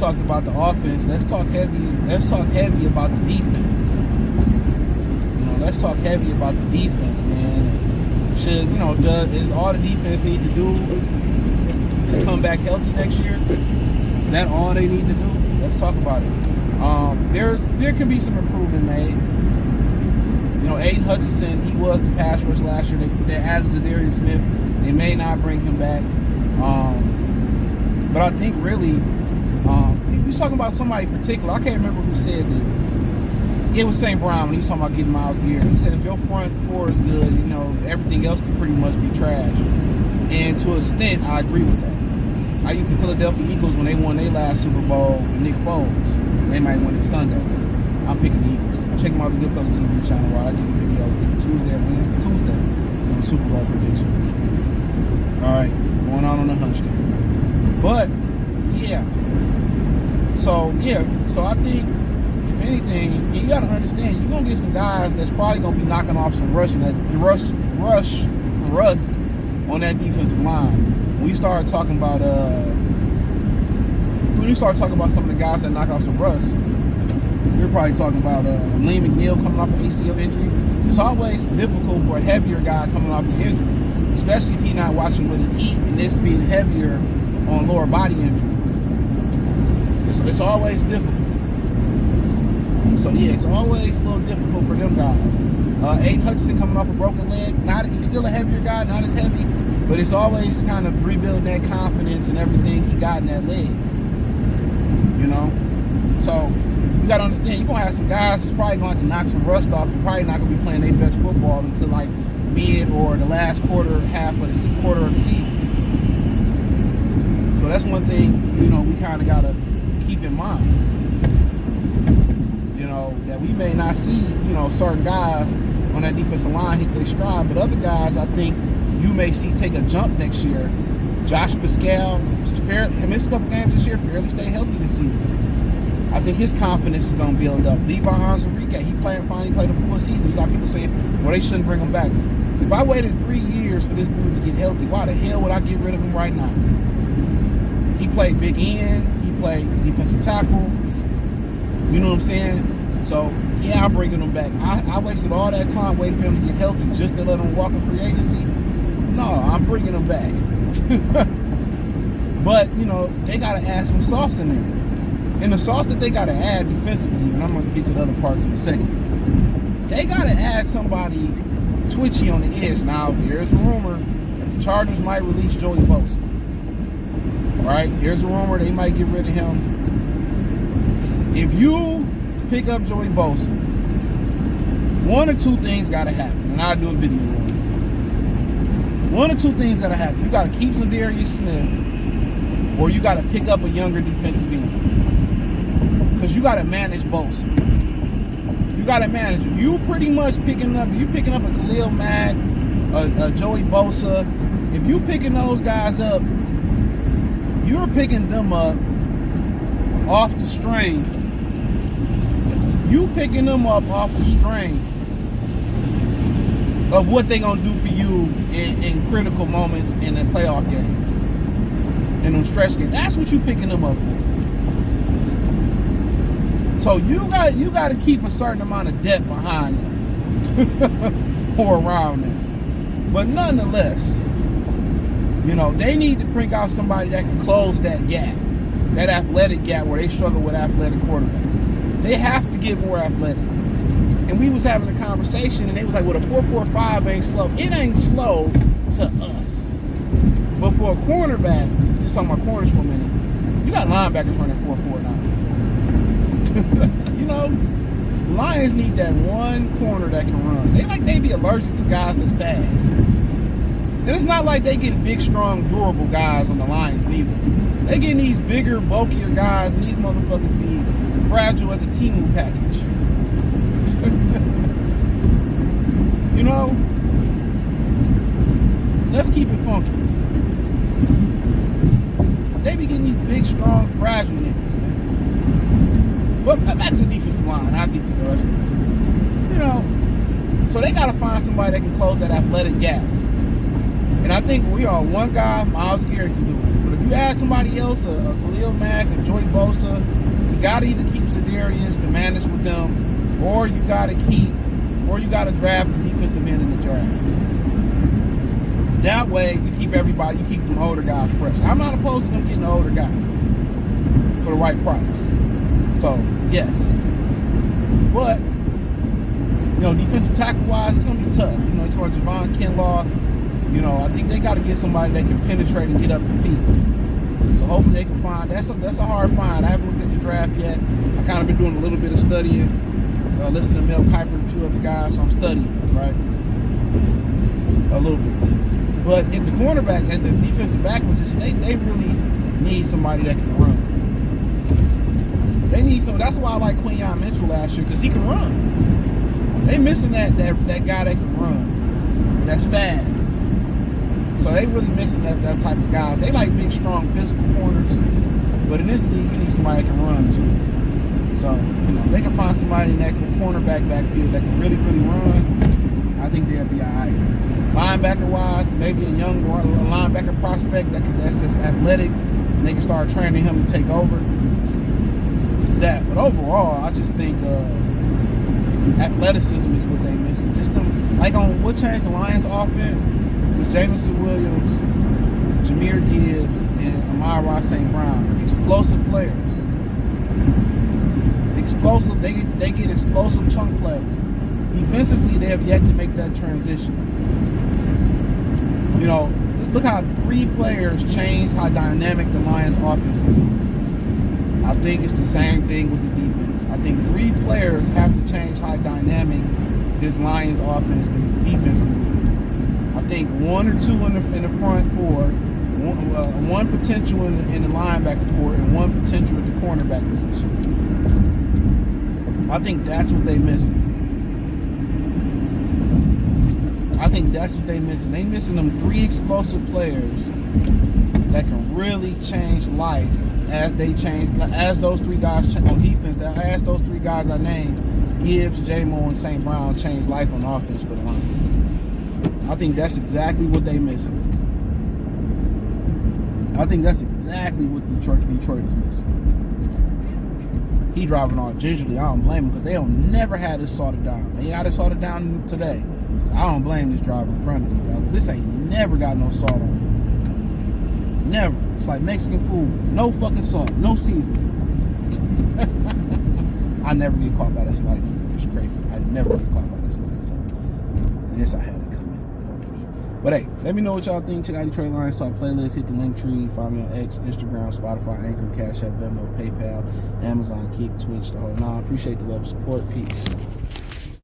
talked about the offense. Let's talk heavy about the defense. Let's talk heavy about the defense, man. Is all the defense need to do is come back healthy next year? Is that all they need to do? Let's talk about it. There can be some improvement made. Aiden Hutchinson, he was the pass rush last year. They added Zadarius Smith. They may not bring him back. But I think really, you're talking about somebody in particular. I can't remember who said this. It was St. Brown when he was talking about getting Myles Garrett. He said if your front four is good, everything else can pretty much be trash. And to an extent, I agree with that. I used the Philadelphia Eagles when they won their last Super Bowl with Nick Foles. They might win it Sunday. I'm picking the Eagles. Check them out the Goodfellas TV channel while I did a video Tuesday on the Super Bowl prediction. All right, going on the hunch there. But yeah, so I think if anything, you got to understand you're gonna get some guys that's probably gonna be knocking off some rust on that defensive line. When you start talking about some of the guys that knock off some rust, we're probably talking about Lee McNeil coming off an ACL injury. It's always difficult for a heavier guy coming off the injury, especially if he's not watching what he eat, and this being heavier on lower body injuries. It's always difficult. So yeah, it's always a little difficult for them guys. Aiden Hutchinson coming off a broken leg. He's still a heavier guy, not as heavy, but it's always kind of rebuilding that confidence and everything he got in that leg. So you got to understand, you're going to have some guys that's probably going to have to knock some rust off and probably not going to be playing their best football until like mid or the last quarter of the season. So that's one thing, we kind of got to keep in mind. That we may not see, certain guys on that defensive line hit their stride, but other guys I think you may see take a jump next year. Josh Pascal, missed a couple games this year, fairly stay healthy this season. I think his confidence is going to build up. Levi Onwuzurike, he finally played a full season. You got people saying, well, they shouldn't bring him back. If I waited 3 years for this dude to get healthy, why the hell would I get rid of him right now? He played big end. He played defensive tackle. You know what I'm saying? So, yeah, I'm bringing him back. I wasted all that time waiting for him to get healthy just to let him walk in free agency. No, I'm bringing him back. But, they got to add some sauce in there. And the sauce that they got to add defensively, and I'm going to get to the other parts in a second, they got to add somebody twitchy on the edge. Now, there's a rumor that the Chargers might release Joey Bosa. Right? There's a rumor they might get rid of him. If you pick up Joey Bosa, one or two things got to happen, and I'll do a video on it. One or two things got to happen. You got to keep Zadarius Smith, or you got to pick up a younger defensive end. Because you got to manage Bosa. You got to manage him. You pretty much picking up a Khalil Mack, a Joey Bosa. If you picking those guys up, you're picking them up off the strength. You picking them up off the strength of what they going to do for you in critical moments in the playoff games, in them stretch games. That's what you picking them up for. So you got to keep a certain amount of depth behind them or around them. But nonetheless, they need to bring out somebody that can close that gap, that athletic gap where they struggle with athletic quarterbacks. They have to get more athletic. And we was having a conversation, and they was like, well, the 4.45 ain't slow. It ain't slow to us. But for a cornerback, just talking about corners for a minute, you got linebackers running 4.4 now. Lions need that one corner that can run. They be allergic to guys that's fast. And it's not like they getting big, strong, durable guys on the Lions neither. They getting these bigger, bulkier guys, and these motherfuckers be fragile as a Temu package. Let's keep it funky. They be getting these big, strong, fragile niggas, man. But back to the defensive line. I'll get to the rest of it. So they got to find somebody that can close that athletic gap. And I think one guy, Myles Garrett, can do it. But a if you add somebody else, a Khalil Mack, a Joey Bosa, you gotta either keep Za'Darius to manage with them, or you gotta draft the defensive end in the draft. That way, you keep them older guys fresh. I'm not opposed to them getting an older guy for the right price. So, yes. But, defensive tackle-wise, it's going to be tough. It's like Javon Kinlaw. I think they got to get somebody that can penetrate and get up the field. So, hopefully they can find. That's a hard find. I haven't looked at the draft yet. I kind of been doing a little bit of studying, listening to Mel Kiper and a few other guys, so I'm studying, right? A little bit. But at the cornerback, at the defensive back position, they really need somebody that can run. They need some. That's why I like Quinyon Mitchell last year, because he can run. They missing that guy that can run, that's fast. So they really missing that type of guy. They like big, strong, physical corners, but in this league, you need somebody that can run too. So they can find somebody in that cornerback backfield that can really, really run. I think they'll be all right. Linebacker-wise, maybe a young linebacker prospect that's just athletic, and they can start training him to take over. But overall, I just think athleticism is what they missing. Just on what changed the Lions' offense was Jamison Williams, Jahmyr Gibbs, and Amon-Ra St. Brown. Explosive players. Explosive. They get explosive chunk plays. Defensively, they have yet to make that transition. Look how 3 players changed how dynamic the Lions' offense can be. I think it's the same thing with the defense. I think 3 players have to change how dynamic this Lions defense can be. I think 1 or 2 in the front 4, one potential in the linebacker core, and 1 potential at the cornerback position. I think that's what they missing. They missing them 3 explosive players that can really change life. As those 3 guys on defense, as those 3 guys I named, Gibbs, J-Mo, and St. Brown, change life on offense for the Lions. I think that's exactly what they missing. I think that's exactly what Detroit is missing. He driving all gingerly. I don't blame him, because they don't never had this sorted down. They got it sorted down today. I don't blame this driver in front of me, because this ain't never got no salt on it. Never. It's like Mexican food. No fucking salt. No seasoning. I never get caught by that slide either. It's crazy. I never get caught by that slide. So, yes, I had it coming. But hey, let me know what y'all think. Check out Detroit Lions Talk playlist. Hit the link tree. Find me on X, Instagram, Spotify, Anchor, Cash App, Venmo, PayPal, Amazon, Kick, Twitch, the whole nine. Appreciate the love and support. Peace.